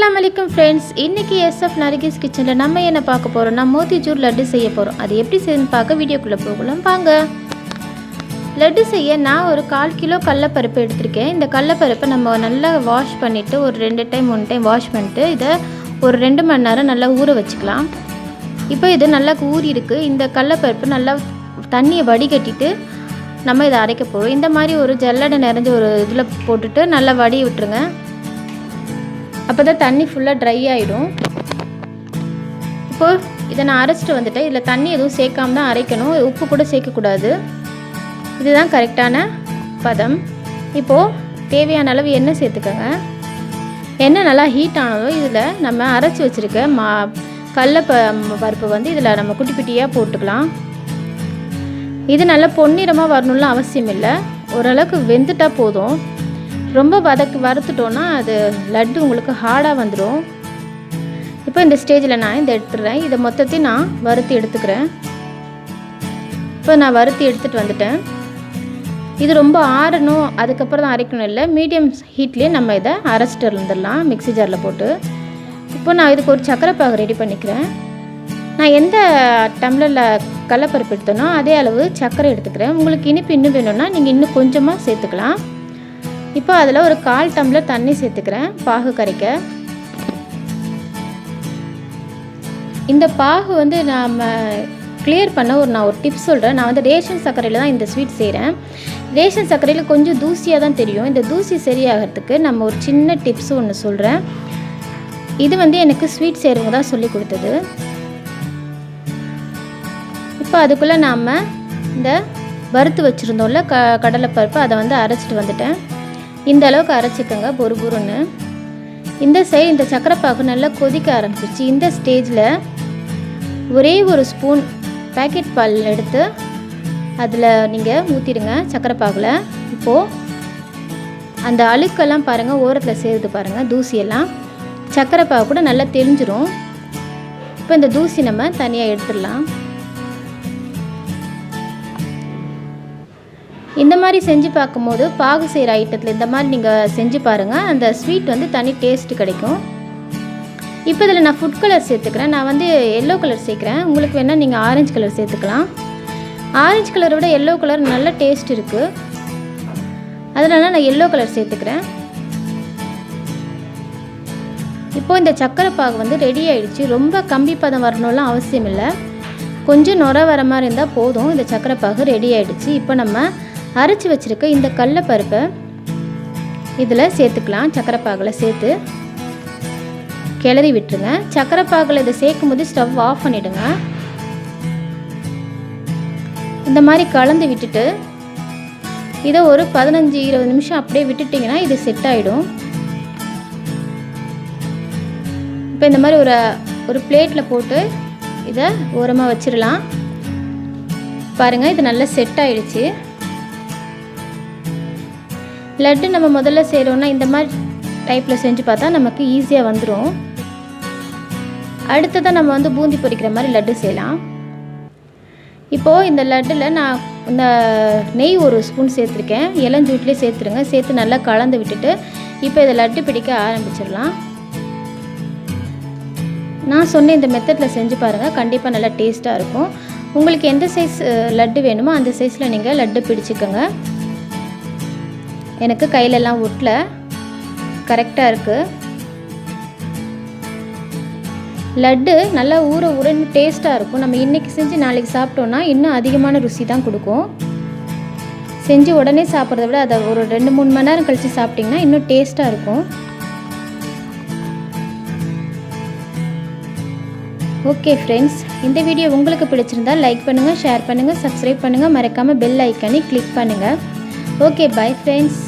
अस्सलाम वालेकुम फ्रेंड्स इनकी एसएफ नार्गिस किचन நம்ம என்ன பார்க்க போறோம்னா மோத்திச்சூர் லட்டு செய்ய போறோம். அது எப்படி செய்யணும்னு பார்க்க வீடியோக்குள்ள போகலாம் வாங்க. லட்டு செய்ய நான் ஒரு 1/4 கிலோ கடலைப்பருப்பு எடுத்துர்க்கேன். இந்த கடலைப்பருப்பை நம்ம நல்லா வாஷ் பண்ணிட்டு ஒரு 2 டைம் 1 டைம் வாஷ் பண்ணிட்டு இத ஒரு 2 மணி நேரம் நல்லா ஊற வச்சுக்கலாம். இப்போ இது நல்லா ஊறி இருக்கு. இந்த கடலைப்பருப்பு நல்லா தண்ணியை வடிகட்டிட்டு நம்ம இத அரைக்க போறோம். இந்த மாதிரி ஒரு ஜல்லடை நிறைஞ்ச ஒரு இதுல போட்டுட்டு நல்லா வடி விட்டுருங்க. அப்பதான் தண்ணி ஃபுல்லா ட்ரை ஆயிடும். இப்போ இத நான் அரைச்சிட்டு வந்துட்டேன். இதுல தண்ணி எதுவும் சேர்க்காம தான் அரைக்கணும். உப்பு கூட சேர்க்க கூடாது. இதுதான் கரெக்டான பதம். இப்போ தேவையான அளவு எண்ணெய் சேர்த்துக்கங்க. எண்ணெய் நல்லா ஹீட் ஆனதும் இதுல நம்ம அரைச்சு வச்சிருக்க கடலைப்பருப்பு வந்து இதுல நம்ம குட்டி குட்டியா போட்டுக்கலாம். இது நல்லா பொன்னிறமா வரணும்னு அவசியம் இல்லை. ஓரளவுக்கு வெந்துட்டா போதும். ரொம்ப வறுத்துட்டோன்னா அது லட்டு உங்களுக்கு ஹார்டாக வந்துடும். இப்போ இந்த ஸ்டேஜில் நான் இதை எடுத்துடுறேன். இதை மொத்தத்தையும் நான் வறுத்து எடுத்துக்கிறேன். இப்போ நான் வறுத்து எடுத்துகிட்டு வந்துட்டேன். இது ரொம்ப ஆறணும் அதுக்கப்புறம் தான் அரைக்கணும் இல்லை, மீடியம் ஹீட்லேயே நம்ம இதை அரைச்சிட்டு இருந்துடலாம் மிக்ஸி ஜாரில் போட்டு. இப்போ நான் இதுக்கு ஒரு சக்கரை பாகு ரெடி பண்ணிக்கிறேன். நான் எந்த டம்ளரில் கடலைப்பருப்பு எடுத்தேனோ அதே அளவு சர்க்கரை எடுத்துக்கிறேன். உங்களுக்கு இனிப்பு இன்னும் வேணும்னா நீங்கள் இன்னும் கொஞ்சமாக சேர்த்துக்கலாம். இப்போ அதில் ஒரு 1/4 டம்ளர் தண்ணி சேர்த்துக்கிறேன் பாகு கரைக்க. இந்த பாகு வந்து நாம் கிளியர் பண்ண நான் ஒரு டிப்ஸ் சொல்கிறேன். நான் வந்து ரேஷன் சர்க்கரையில் தான் இந்த ஸ்வீட் செய்கிறேன். ரேஷன் சர்க்கரையில் கொஞ்சம் தூசியாக தான் தெரியும். இந்த தூசி சரியாகிறதுக்கு நம்ம ஒரு சின்ன டிப்ஸ் ஒன்று சொல்கிறேன். இது வந்து எனக்கு ஸ்வீட் செய்கிறவங்க தான் சொல்லி கொடுத்தது. இப்போ அதுக்குள்ளே நாம் இந்த வறுத்து வச்சுருந்தோம்ல கடலைப்பருப்பு அதை வந்து அரைச்சிட்டு வந்துட்டேன். இந்த அளவுக்கு அரைச்சிக்கோங்க பொறுபொருன்னு. இந்த சக்கரை பாகு நல்லா கொதிக்க ஆரம்பிச்சிச்சு. இந்த ஸ்டேஜில் ஒரே ஒரு ஸ்பூன் பேக்கெட் பால் எடுத்து அதில் நீங்கள் ஊற்றிடுங்க சக்கரை பாகில். இப்போது அந்த அழுக்கெல்லாம் பாருங்கள் ஓரத்தில் சேர்த்து பாருங்கள், தூசியெல்லாம் சக்கரை பாகு கூட நல்லா தெரிஞ்சிடும். இப்போ இந்த தூசி நம்ம தனியாக எடுத்துடலாம். இந்த மாதிரி செஞ்சு பார்க்கும்போது பாகு செய்கிற ஐட்டத்தில் இந்த மாதிரி நீங்கள் செஞ்சு பாருங்கள். அந்த ஸ்வீட் வந்து தனி டேஸ்ட் கிடைக்கும். இப்போ இதில் நான் ஃபுட் கலர் சேர்த்துக்கிறேன். நான் வந்து எல்லோ கலர் சேர்க்குறேன். உங்களுக்கு வேணால் நீங்கள் ஆரஞ்சு கலர் சேர்த்துக்கலாம். ஆரஞ்சு கலரை விட எல்லோ கலர் நல்ல டேஸ்ட் இருக்குது. அதனால நான் எல்லோ கலர் சேர்த்துக்கிறேன். இப்போது இந்த சக்கரை பாகு வந்து ரெடி ஆகிடுச்சு. ரொம்ப கம்பி பதம் வரணும்லாம் அவசியம் இல்லை. கொஞ்சம் நுர வர மாதிரி இருந்தால் போதும். இந்த சக்கரை பாகு ரெடி ஆகிடுச்சு. இப்போ நம்ம அரைச்சி வச்சுருக்க இந்த கடலைப்பருப்பை இதில் சேர்த்துக்கலாம். சக்கரை பாகில் சேர்த்து கிளறி விட்டுருங்க. சக்கரை பாகில் இதை சேர்க்கும் போது ஸ்டவ் ஆஃப் பண்ணிவிடுங்க. இந்த மாதிரி கலந்து விட்டுட்டு இதை ஒரு 15-20 நிமிஷம் அப்படியே விட்டுட்டிங்கன்னா இது செட் ஆகிடும். இப்போ இந்த மாதிரி ஒரு பிளேட்டில் போட்டு இதை ஓரமாக வச்சிடலாம். பாருங்கள், இது நல்லா செட் ஆகிடுச்சு. லட்டு நம்ம முதல்ல செய்கிறோன்னா இந்த மாதிரி டைப்பில் செஞ்சு பார்த்தா நமக்கு ஈஸியாக வந்துடும். அடுத்ததாக நம்ம வந்து பூந்தி பொரிக்கிற மாதிரி லட்டு செய்யலாம். இப்போது இந்த லட்டில் நான் இந்த நெய் ஒரு ஸ்பூன் சேர்த்துருக்கேன். இளஞ்சூட்லேயே சேர்த்துருங்க. சேர்த்து நல்லா கலந்து விட்டுட்டு இப்போ இதை லட்டு பிடிக்க ஆரம்பிச்சிடலாம். நான் சொன்ன இந்த மெத்தடில் செஞ்சு பாருங்கள், கண்டிப்பாக நல்லா டேஸ்ட்டாக இருக்கும். உங்களுக்கு எந்த சைஸ் லட்டு வேணுமோ அந்த சைஸில் நீங்கள் லட்டு பிடிச்சிக்கோங்க. எனக்கு கையிலெல்லாம் ஒட்டல, கரெக்டாக இருக்குது. லட்டு நல்லா ஊறன்னு டேஸ்ட்டாக இருக்கும். நம்ம இன்றைக்கி செஞ்சு நாளைக்கு சாப்பிட்டோன்னா இன்னும் அதிகமான ருசி தான் கொடுக்கும். செஞ்சு உடனே சாப்பிட்றத விட அதை ஒரு 2-3 மணி நேரம் கழித்து சாப்பிட்டிங்கன்னா இன்னும் டேஸ்ட்டாக இருக்கும். ஓகே ஃப்ரெண்ட்ஸ், இந்த வீடியோ உங்களுக்கு பிடிச்சிருந்தால் லைக் பண்ணுங்கள், ஷேர் பண்ணுங்கள், சப்ஸ்கிரைப் பண்ணுங்கள், மறக்காமல் பெல் ஐக்கானை கிளிக் பண்ணுங்கள். Okay, bye friends.